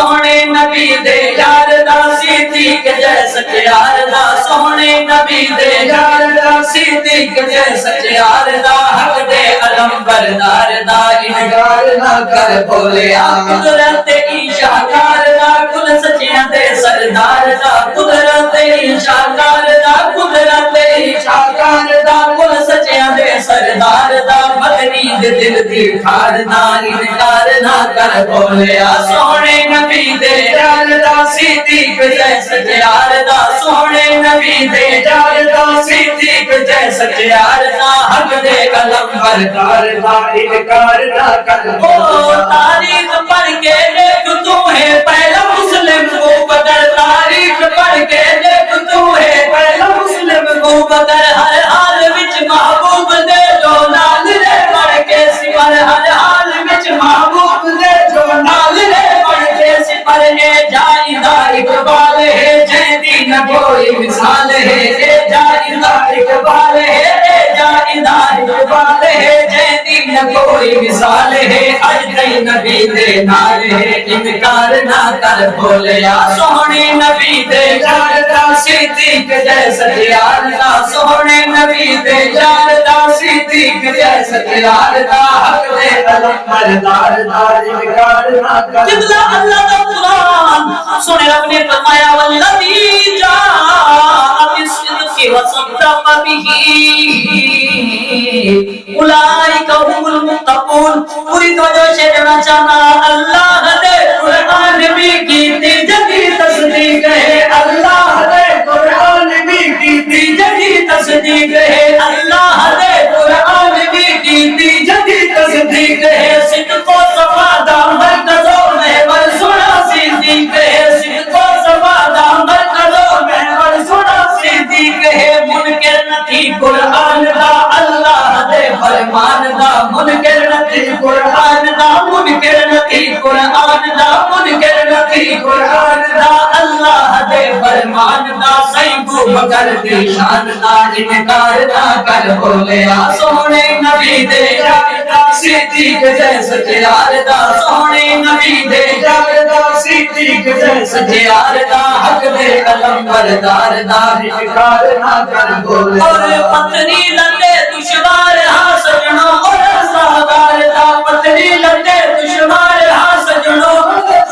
सोहने नबी दे यार दा सिद्दीक जै सच्चार दा सोहने नबी दे यार दा सिद्दीक जै सच्चार दा हक दे अलम बरदार दा इनकार ना कर बोलिया कुदरत ईशाकार दा कुल सच्चियां दे सरदार दा कुदरत ईशाकार दा कुदरत ईशाकार दा कुल सच्चियां दे सरदार दा मदनी दे दिल दी ठाड़ दा इनकार ना कर बोलिया सोहने नबी दे यार दा सिद्दीक जै सच्चार दा सोहने नबी दे यार दा सिद्दीक जै सच्चार दा हक दे अलम बरदार दा इनकार ना कर ओ तारीख पढ़ के देख तू है पहला मुस्लिम को बदर तारीख पढ़ के देख तू है पहला मुस्लिम को बदर हर हाल विच महबूब दे जो नाल रे पढ़ के सिमर हर हाल विच महबूब दे जो नाल रे पढ़ के सिमर ए जाइदा इकबाल है जैदी न कोई मिसाल है ए जाइदा इकबाल है ए जाइदा इकबाल है जैदी न कोई मिसाल है अज तई नबी दे नाल है इनकार ना कर बोलिया सोहने नबी दे यार दा सिद्दीक जै सच्चार दा सोहने नबी दे यार दा सिद्दीक जै सच्चार दा हक दे अलम बरदार दा इनकार ना कर किबला अल्लाह दा कुरान सुने रब ने फरमाया वल्लज़ी जाअ बिस्सिद्क़ि व सद्दक़ बिही उलाइका हुमुल मुत्तक़ून पूरी तवज्जो से देना चाहना अल्लाह दे कुरान में कीती जगी तस्दीक है अल्लाह दे कुरान में कीती जगी तस्दीक है अल्लाह दे कुरान में कीती जगी तस्दीक है सिद्क़ो सवादा मरकज़ो में बरसुना सिद्दीक है सिद्क़ो सवादा मरकज़ो में बरसुना सिद्दीक है मुनकर नथी कुरान दा अल्लाह दे फरमान दा मुनकर नथी कुरान दा मुनकर नथी कुरान दा मुनकर नथी कुरान दा अल्लाह दे फरमान दा सही को मगर दी शान दा इनकार ना कर बोलिया सोहने नबी दे यार दा सिद्दीक जै सच्चार दा सोहने नबी दे यार दा सिद्दीक जै सच्चार दा हक दे अलम बरदार दा इनकार ना कर बोलिया और पत्नी लंदे दुश्मन हां सजनो और सागार दा पत्नी लंदे दुश्मन हां सजनो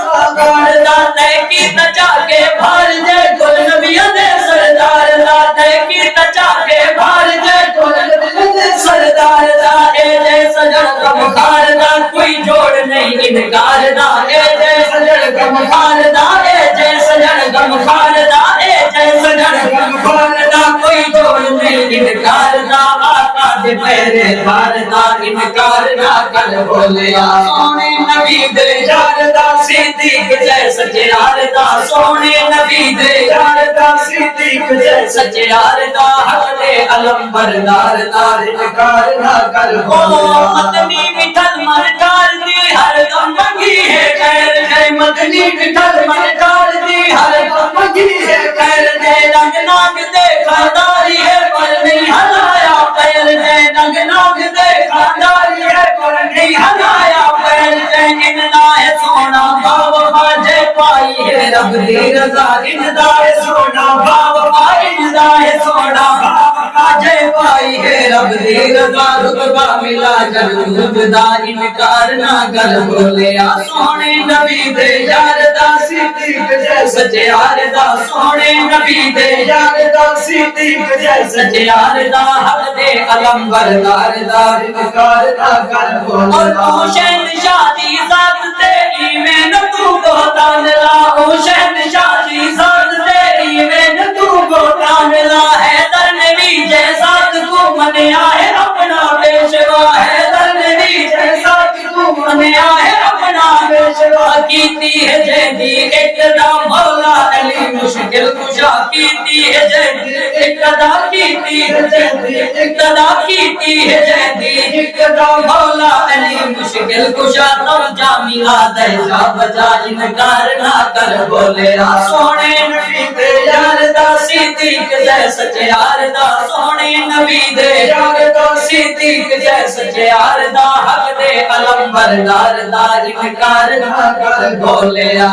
सागार दा तय की तचा के भार जे कुल नबियों दे सरदार दा तय की तचा के भार जे कुल नबियों दे सरदार दा ए जे सजन गम खार दा कोई जोड़ नहीं इनकार दा ए जे सजन गम खार दा ए जे सजन गम खार दा ए जे सजन गम खार दा कोई जोड़ नहीं इनकार दा आका दे मेरे धार दा इनकार ना कर बोलिया सोहने नबी दे यार दा सिद्दीक जै सच्चार दा सोहने नबी दे यार दा सिद्दीक जै सच्चार दा हक दे अलम बरदार दा इनकार ना कर बोलिया मदनी मिठल मरकार दी हर दम मंगी है खैर जय मदनी मिठल मरकार दी हर दम मंगी है खैर जय रंग नाग दे खादारी है पर नहीं हलाया पैर जय रंग नाग दे खादारी है पर नहीं हलाया पैर जय इनदा है सोना भाव बाजे पाई है रब दी रजा इनदा है सोना भाव पाई इनदा है सोना भाव बाजे पाई है रब दी रजा रुतबा मिला जरूर दा इनकार ना कर बोलिया सोहने नबी दे यार दा सिद्दीक जै सच्चार दा सोहने नबी दे यार दा सिद्दीक जै सच्चार दा हक दे अलम बरदार दा इनकार ना कर बोलिया और तू शहंशाह दी जात तेरी में तू गोतान ला ओ शहंशाह दी जात तेरी में तू गोतान ला है दर नबी जैसा तू मनिया है अपना पेशवा है दर नबी जैसा तू मनिया है अपना पेशवा कीती है जैदी एकदम मौला अली मुश्किल कुशा कीती है जैदी एकदम कीती है जैदी एकदम कीती है जैदी एकदम मौला अली मुश्किल कुशा तुम जामिला दे जा बजा इनकार ना कर बोलिया सोहने नबी दे यार दा सिद्दीक जै सच्चार दा सोहने नबी दे यार दा सिद्दीक जै सच्चार दा हक दे अलम बरदार दा इनकार ना कर बोलिया।